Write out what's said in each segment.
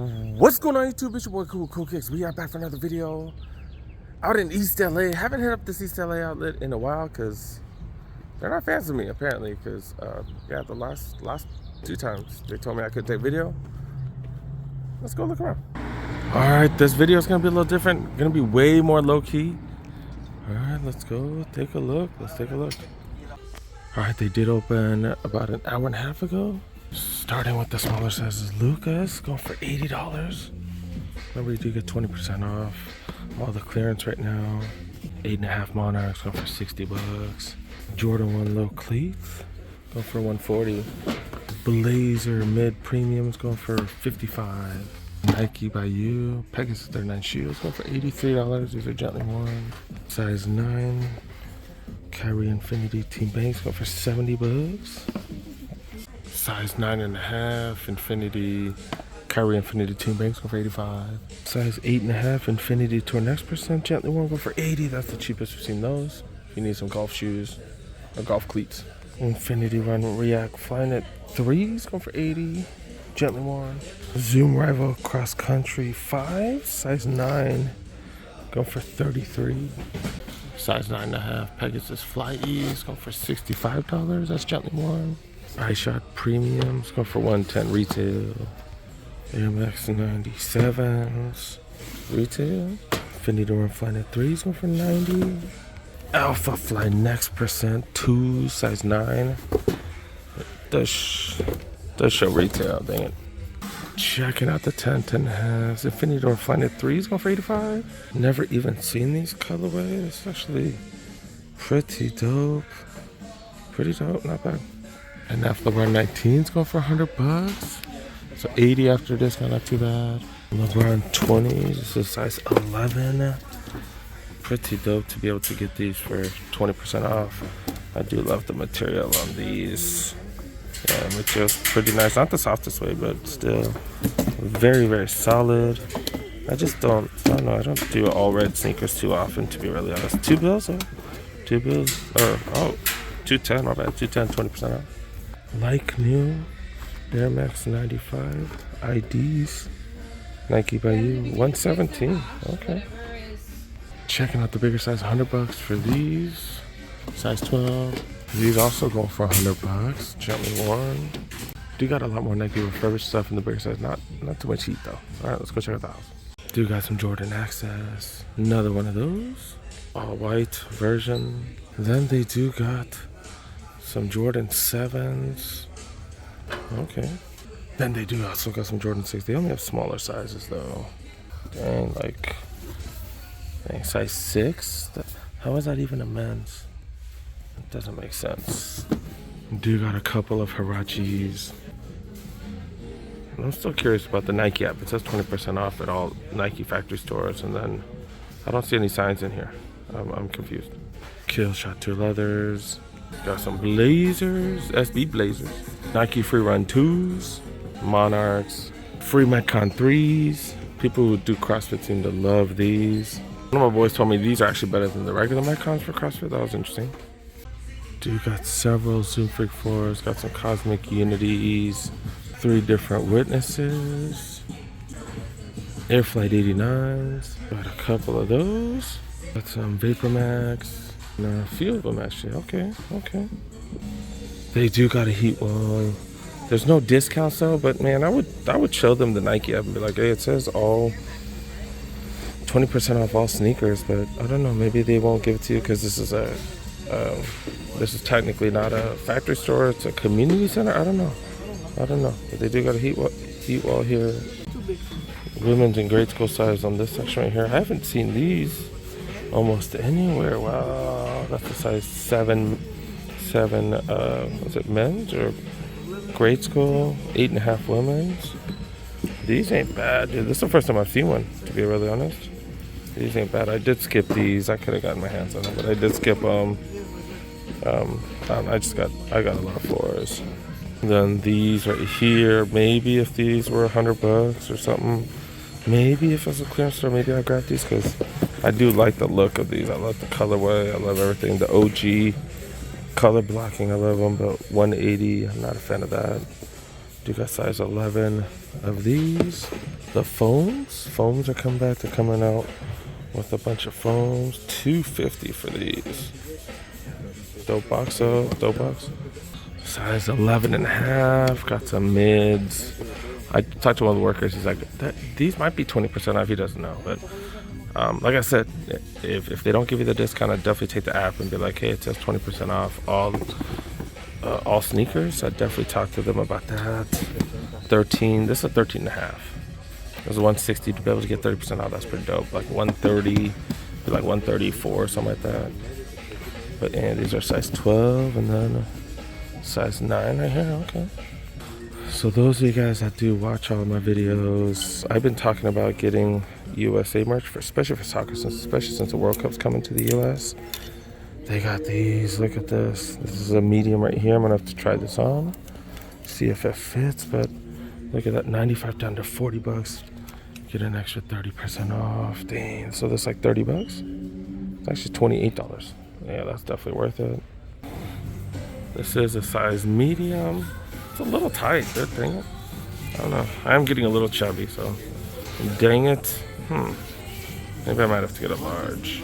What's going on YouTube? It's your boy Cool Kicks. We are back for another video out in East LA. Haven't hit up this East LA outlet in a while because they're not fans of me apparently. Because yeah, the last two times they told me I could take video. Let's go look around. All right, this video is gonna be a little different. Gonna be way more low key. All right, let's go take a look. Let's take a look. All right, they did open about an hour and a half ago. Starting with the smaller sizes, Lucas going for $80. Remember, you do get 20% off. All the clearance right now. 8.5 Monarchs going for $60. Jordan 1 low cleats going for $140. Blazer mid premiums going for $55. Nike by You Pegasus 39 shoes going for $83. These are gently worn. Size 9. Kyrie Infinity Team Banks going for $70. Size 9.5 Infinity Kyrie Infinity Team Banks go for $85. Size 8.5 Infinity Tour Next Percent Gently Worn go for $80. That's the cheapest we've seen those. If you need some golf shoes or golf cleats. Infinity Run React Flyknit 3s go for $80. Gently Worn. Zoom Rival Cross Country 5 size 9 go for $33. Size 9.5 Pegasus Fly Ease go for $65. That's Gently Worn. iShot Premiums go for $110 retail. Air Max 97s retail. Infinity Run Flyknit 3s go for $90. Alpha Fly Next Percent 2 size 9. Does show retail, dang it. Checking out the 10.5s. Infinity Run Flyknit 3s go for $85. Never even seen these colorways. It's actually pretty dope. Pretty dope, not bad. And now LeBron 19s going for $100. So $80 after discount, not too bad. LeBron 20s, this is size 11. Pretty dope to be able to get these for 20% off. I do love the material on these. Yeah, material's pretty nice. Not the softest way, but still very, very solid. I don't know, I don't do all red sneakers too often, to be really honest. Two bills, 210, my bad, 210, 20% off. Like new, Air Max 95, IDs, Nike by You, 117. Okay. Checking out the bigger size, $100 for these. Size 12. These also going for $100. Gently Worn. Do got a lot more Nike Refurbished stuff in the bigger size. Not too much heat though. All right, let's go check out the house. Do got some Jordan Access. Another one of those. All white version. Then they do got some Jordan 7s. Okay. Then they do also got some Jordan 6. They only have smaller sizes though. Dang, size 6? How is that even a men's? It doesn't make sense. Do got a couple of Hirachis. I'm still curious about the Nike app. It says 20% off at all Nike factory stores, and then I don't see any signs in here. I'm confused. Kill Shot 2 leathers. Got some Blazers, SB Blazers. Nike Free Run 2s, Monarchs, Free Metcon 3s. People who do CrossFit seem to love these. One of my boys told me these are actually better than the regular Metcons for CrossFit. That was interesting. Dude, got several Zoom Freak 4s, got some Cosmic Unities, 3 different Witnesses, Airflight 89s, got a couple of those, got some Vapor Max. A few of them actually. Okay. They do got a heat wall. There's no discounts though, but man, I would show them the Nike app and be like, hey, it says all 20% off all sneakers, but I don't know, maybe they won't give it to you because this is technically not a factory store, it's a community center. I don't know, but they do got a heat wall here. Women's and grade school size on this section right here. I haven't seen these almost anywhere. Wow, that's a size 7. Was it men's or grade school? 8.5 women's. These ain't bad, dude. This is the first time I've seen one, to be really honest. These ain't bad. I did skip these. I could have gotten my hands on them, but I did skip them. I got a lot of floors. Then these right here. Maybe if these were $100 or something. Maybe if it was a clearance store, maybe I'd grab these because I do like the look of these. I love the colorway. I love everything. The OG color blocking, I love them. But 180, I'm not a fan of that. Do got size 11 of these. The foams are coming back. They're coming out with a bunch of foams. $250 for these. Dope box. Size 11 and a half. Got some mids. I talked to one of the workers. He's like, these might be 20% off. He doesn't know, but like I said, if they don't give you the discount, I'd definitely take the app and be like, hey, it says 20% off all sneakers. I'd definitely talk to them about that. 13. This is a 13 and a half. It was 160 to be able to get 30% off. That's pretty dope. Like 130, like 134, something like that. But and these are size 12 and then size 9 right here. Okay. So those of you guys that do watch all of my videos, I've been talking about getting USA merch, especially for soccer, especially since the World Cup's coming to the US. They got these. Look at this. This is a medium right here. I'm gonna have to try this on, see if it fits. But look at that, 95 down to 40 bucks. Get an extra 30% off. Dang. So that's like 30 bucks. It's actually $28. Yeah, that's definitely worth it. This is a size medium. It's a little tight. Dang it. I don't know. I am getting a little chubby, so dang it. Maybe I might have to get a large.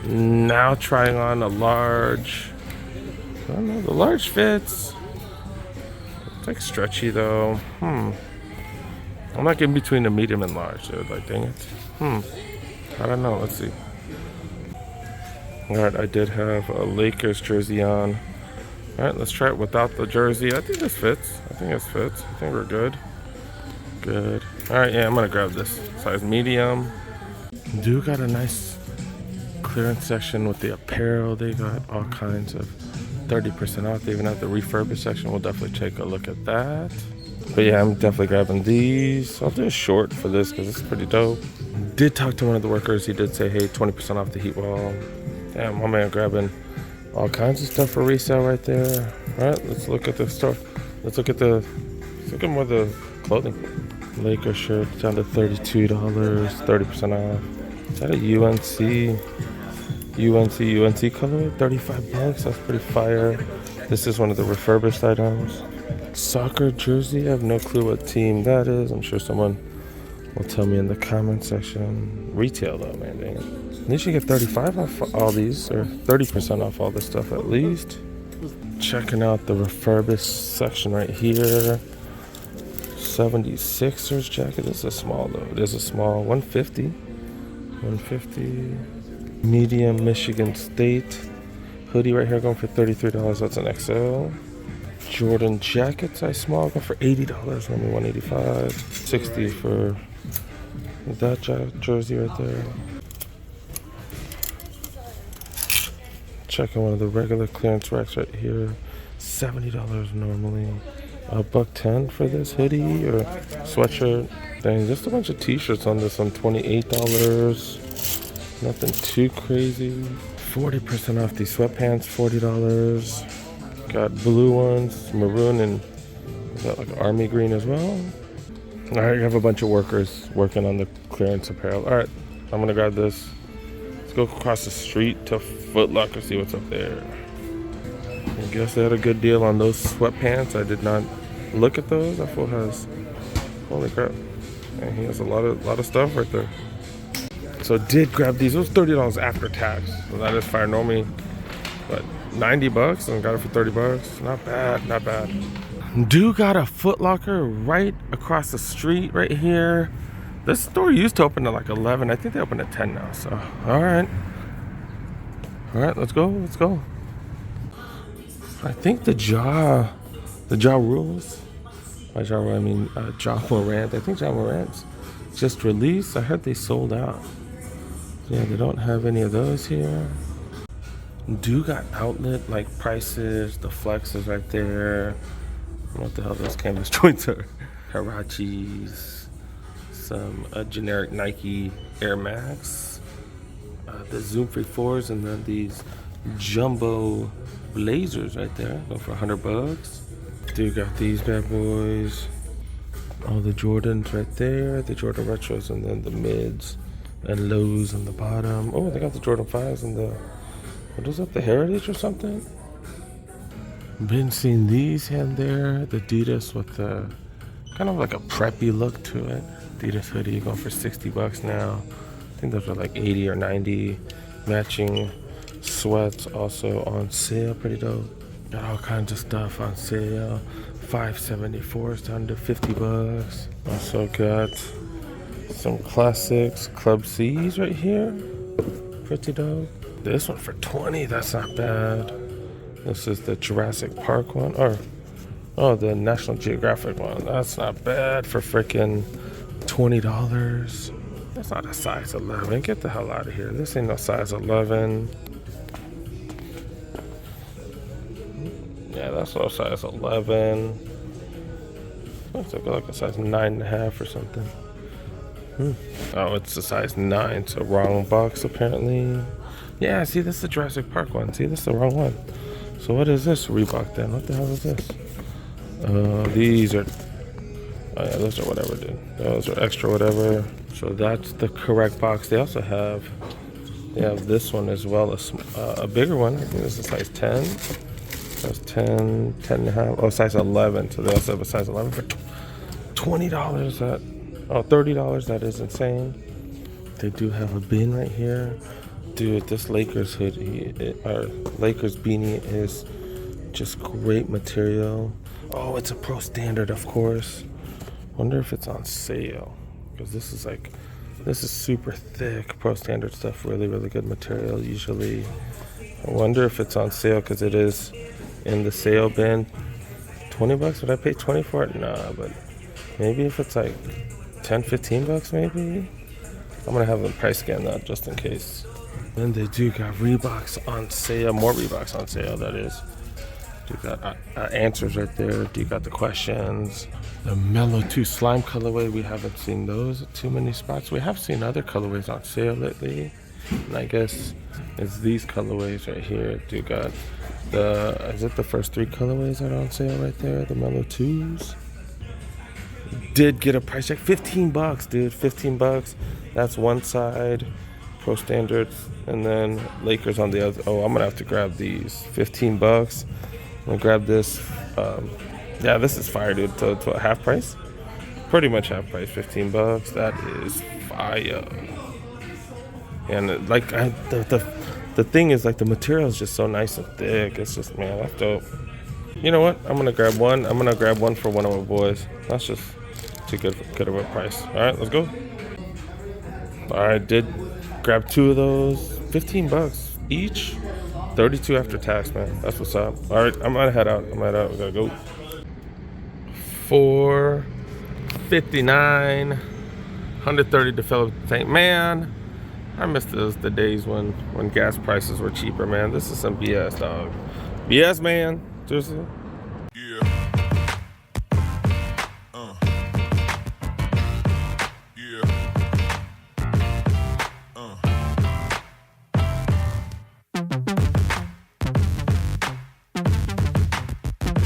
Now trying on a large. I don't know. The large fits. It's like stretchy though. I'm not getting between the medium and large, dude. Like, dang it. I don't know. Let's see. Alright, I did have a Lakers jersey on. Alright, let's try it without the jersey. I think this fits. I think we're good. Good. Alright, yeah, I'm gonna grab this. Size medium. Do got a nice clearance section with the apparel. They got all kinds of 30% off. They even have the refurbished section. We'll definitely take a look at that. But yeah, I'm definitely grabbing these. I'll do a short for this because it's pretty dope. Did talk to one of the workers. He did say, hey, 20% off the heat wall. Damn, my man grabbing all kinds of stuff for resale right there. All right, let's look at the store. Let's look at more of the clothing. Lakers shirt down to $32, 30% off. Is that a UNC colorway? 35 bucks. That's pretty fire. This is one of the refurbished items. Soccer jersey. I have no clue what team that is. I'm sure someone will tell me in the comment section. Retail though, man. Dang it. At least you get 35 off all these, or 30% off all this stuff at least. Checking out the refurbished section right here. 76ers jacket. This is a small though. It is a small. 150. Medium Michigan State hoodie right here going for $33. That's an XL. Jordan jacket size small going for $80. Normally $185. $60 for that jersey right there. Checking one of the regular clearance racks right here. $70 normally. $110 for this hoodie or sweatshirt. Dang, just a bunch of t-shirts on this one. $28. Nothing too crazy. 40% off these sweatpants. $40. Got blue ones, maroon, and is that like army green as well? All right, you have a bunch of workers working on the clearance apparel. All right, I'm gonna grab this. Let's go across the street to Foot Locker, see what's up there. I guess they had a good deal on those sweatpants. I did not look at those. That fool has, holy crap. And he has a lot of stuff right there. So did grab these. It was $30 after tax. So that is fire. Normally, but 90 bucks and got it for 30 bucks. Not bad. Dude got a Foot Locker right across the street right here. This store used to open at like 11. I think they open at 10 now. So, all right, let's go. I think the Ja Rules. By Ja Rule, I mean Ja Morant. I think Ja Morant's just released. I heard they sold out. Yeah, they don't have any of those here. Do got outlet like prices. The Flex is right there. I don't know what the hell those canvas joints are. Hirachis. Some generic Nike Air Max. The Zoom Free 4s, and then these jumbo blazers right there. Go for 100 bucks. Dude got these bad boys. All the Jordans right there. The Jordan Retros, and then the mids and lows on the bottom. Oh, they got the Jordan 5s and the, what is that, the Heritage or something? Been seeing these in there. The Adidas with the Kind of like a preppy look to it. Adidas hoodie going for 60 bucks now. I think those are like 80 or 90. Matching sweats also on sale, pretty dope. Got all kinds of stuff on sale. 574 is down to 50 bucks. Also got some classics, Club C's right here. Pretty dope. This one for 20, that's not bad. This is the Jurassic Park one, or oh, the National Geographic one. That's not bad for freaking $20. That's not a size 11. Get the hell out of here. This ain't no size 11. Yeah, that's no size 11. Looks like a size 9.5 or something. Oh, it's a size 9, so wrong box apparently. Yeah, see, this is the Jurassic Park one. See, this is the wrong one. So what is this Reebok then? What the hell is this? These are, oh yeah, those are whatever, dude. Those are extra whatever. So that's the correct box. They also have, this one as well, a bigger one. I think this is size 10. Size 10, 10.5. Oh, size 11. So they also have a size 11 for $20. $30. That is insane. They do have a bin right here. Dude, this Lakers hoodie, or Lakers beanie is just great material. Oh, it's a Pro Standard, of course. Wonder if it's on sale. Because this is super thick. Pro Standard stuff, really, really good material usually. I wonder if it's on sale because it is in the sale bin. 20 bucks? Would I pay 20 for it? Nah, but maybe if it's like 10, 15 bucks maybe? I'm gonna have them price scan that just in case. Then they do got Reeboks on sale, more Reeboks on sale, that is. You got answers right there. You got the questions. The Mellow 2 slime colorway, we haven't seen those at too many spots. We have seen other colorways on sale lately. And I guess it's these colorways right here. You got is it the first 3 colorways that are on sale right there? The Mellow 2s. Did get a price check, 15 bucks, dude, 15 bucks. That's one side, Pro Standards, and then Lakers on the other. Oh, I'm gonna have to grab these, 15 bucks. I'm gonna grab this. Yeah, this is fire, dude. To a half price, pretty much half price, 15 bucks. That is fire. And like the thing is, like, the material is just so nice and thick. It's just, man, that's dope. You know what? I'm gonna grab one. I'm gonna grab one for one of my boys. That's just too good of a price. All right, let's go. All right, did grab 2 of those. 15 bucks each. 32 after tax, man. That's what's up. All right, I'm gonna head out. We gotta go. 459, 130 developed tank. Man, I miss the days when gas prices were cheaper, man. This is some BS, dog. BS, man. Seriously.